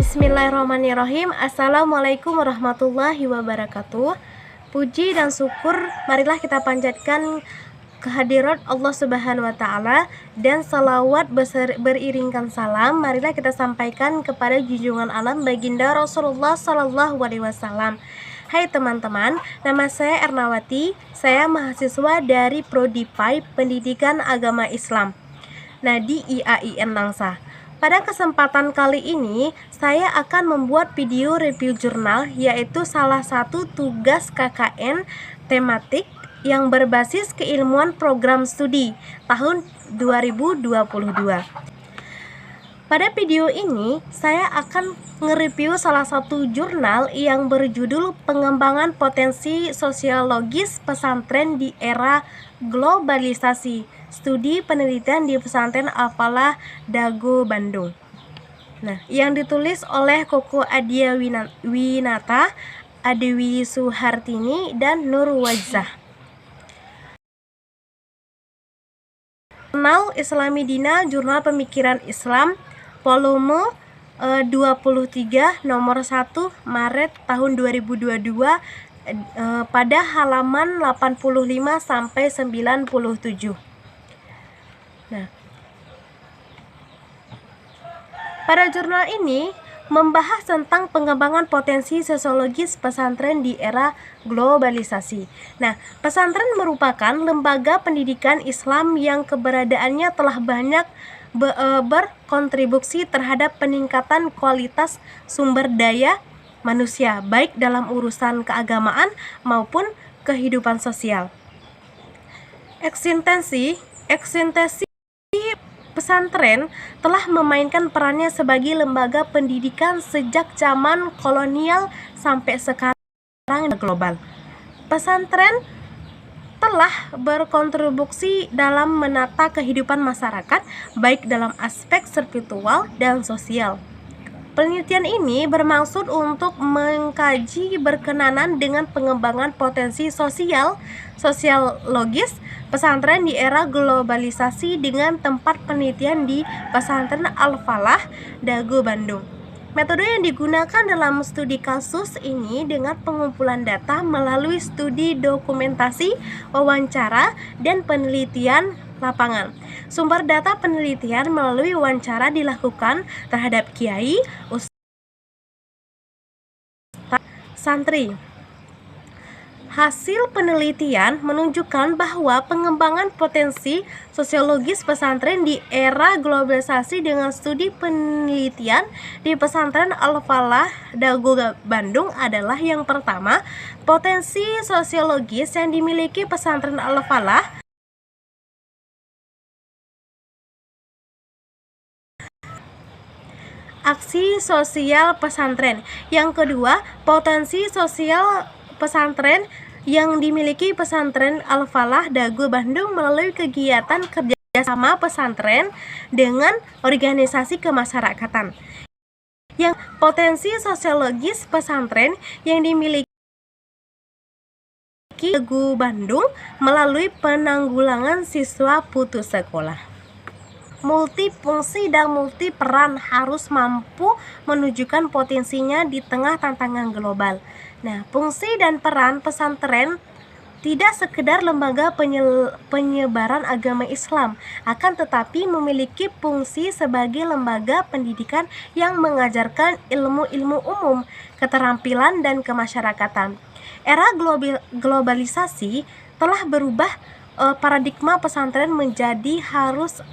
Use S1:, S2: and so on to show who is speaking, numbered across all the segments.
S1: Bismillahirrahmanirrahim. Assalamualaikum warahmatullahi wabarakatuh. Puji dan syukur marilah kita panjatkan kehadirat Allah Subhanahu wa Ta'ala, dan salawat beriringkan salam marilah kita sampaikan kepada junjungan alam baginda Rasulullah Sallallahu Alaihi Wasallam. Hai teman-teman, nama saya Ernawati. Saya mahasiswa dari Prodi PAI Pendidikan Agama Islam, di IAIN Langsa. Pada kesempatan kali ini, saya akan membuat video review jurnal, yaitu salah satu tugas KKN tematik yang berbasis keilmuan program studi tahun 2022. Pada video ini, saya akan nge-review salah satu jurnal yang berjudul Pengembangan Potensi Sosiologis Pesantren di Era Globalisasi, Studi Penelitian di Pesantren Al-Falah Dago, Bandung. Yang ditulis oleh Koko Adia Winata, Adewi Suhartini, dan Nur Wajzah. Jurnal Islami Dina, Jurnal Pemikiran Islam, volume 23, nomor 1, Maret tahun 2022, pada halaman 85 sampai 97. Pada jurnal ini membahas tentang pengembangan potensi sosiologis pesantren di era globalisasi. Pesantren merupakan lembaga pendidikan Islam yang keberadaannya telah banyak berkontribusi terhadap peningkatan kualitas sumber daya manusia, baik dalam urusan keagamaan maupun kehidupan sosial. Eksistensi pesantren telah memainkan perannya sebagai lembaga pendidikan sejak zaman kolonial sampai sekarang global. Pesantren telah berkontribusi dalam menata kehidupan masyarakat, baik dalam aspek spiritual dan sosial. Penelitian ini bermaksud untuk mengkaji berkenaan dengan pengembangan potensi sosiologis pesantren di era globalisasi dengan tempat penelitian di Pesantren Al-Falah Dago, Bandung. Metode yang digunakan dalam studi kasus ini dengan pengumpulan data melalui studi dokumentasi, wawancara, dan penelitian lapangan. Sumber data penelitian melalui wawancara dilakukan terhadap kiai, ustaz, santri. Hasil penelitian menunjukkan bahwa pengembangan potensi sosiologis pesantren di era globalisasi dengan studi penelitian di Pesantren Al-Falah Dago, Bandung adalah yang pertama, potensi sosiologis yang dimiliki Pesantren Al-Falah aksi sosial pesantren. Yang kedua, potensi sosial pesantren yang dimiliki Pesantren Al-Falah Dago, Bandung melalui kegiatan kerjasama pesantren dengan organisasi kemasyarakatan. Yang potensi sosiologis pesantren yang dimiliki Dago, Bandung melalui penanggulangan siswa putus sekolah. Multifungsi dan multiperan harus mampu menunjukkan potensinya di tengah tantangan global. Fungsi dan peran pesantren tidak sekedar lembaga penyebaran agama Islam, akan tetapi memiliki fungsi sebagai lembaga pendidikan yang mengajarkan ilmu-ilmu umum, keterampilan, dan kemasyarakatan. Era globalisasi telah berubah paradigma pesantren menjadi harus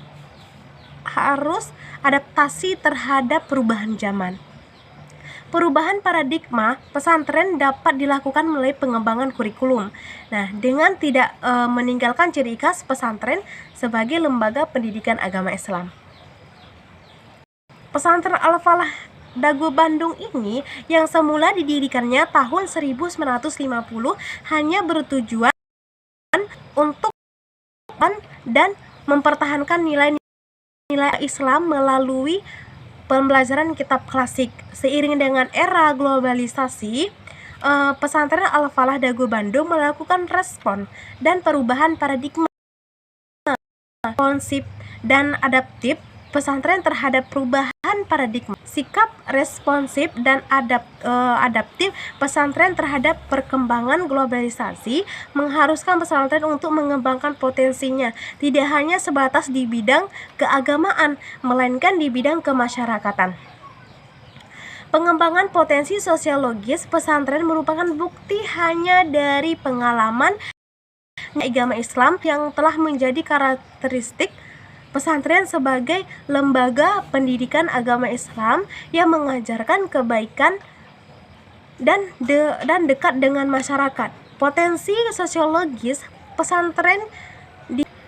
S1: adaptasi terhadap perubahan zaman. Perubahan paradigma pesantren dapat dilakukan melalui pengembangan kurikulum. Dengan tidak meninggalkan ciri khas pesantren sebagai lembaga pendidikan agama Islam. Pesantren Al-Falah Dago, Bandung ini yang semula didirikannya tahun 1950 hanya bertujuan untuk dan mempertahankan nilai Islam melalui pembelajaran kitab klasik. Seiring dengan era globalisasi, Pesantren Al-Falah Dago, Bandung melakukan respon dan perubahan paradigma responsif dan adaptif pesantren terhadap perubahan paradigma, sikap responsif dan adaptif pesantren terhadap perkembangan globalisasi mengharuskan pesantren untuk mengembangkan potensinya, tidak hanya sebatas di bidang keagamaan, melainkan di bidang kemasyarakatan. Pengembangan potensi sosiologis pesantren merupakan bukti hanya dari pengalaman agama Islam yang telah menjadi karakteristik pesantren sebagai lembaga pendidikan agama Islam yang mengajarkan kebaikan dan dekat dengan masyarakat. Potensi sosiologis pesantren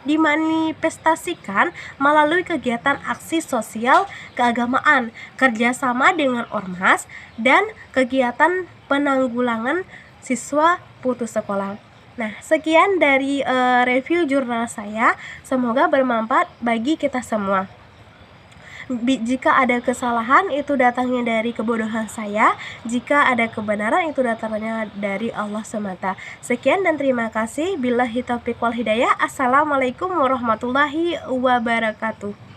S1: dimanifestasikan melalui kegiatan aksi sosial keagamaan, kerjasama dengan ormas, dan kegiatan penanggulangan siswa putus sekolah. Nah, sekian dari review jurnal saya. Semoga bermanfaat bagi kita semua. Jika ada kesalahan, itu datangnya dari kebodohan saya. Jika ada kebenaran, itu datangnya dari Allah semata. Sekian dan terima kasih. Billahi taufiq wal hidayah. Assalamualaikum warahmatullahi wabarakatuh.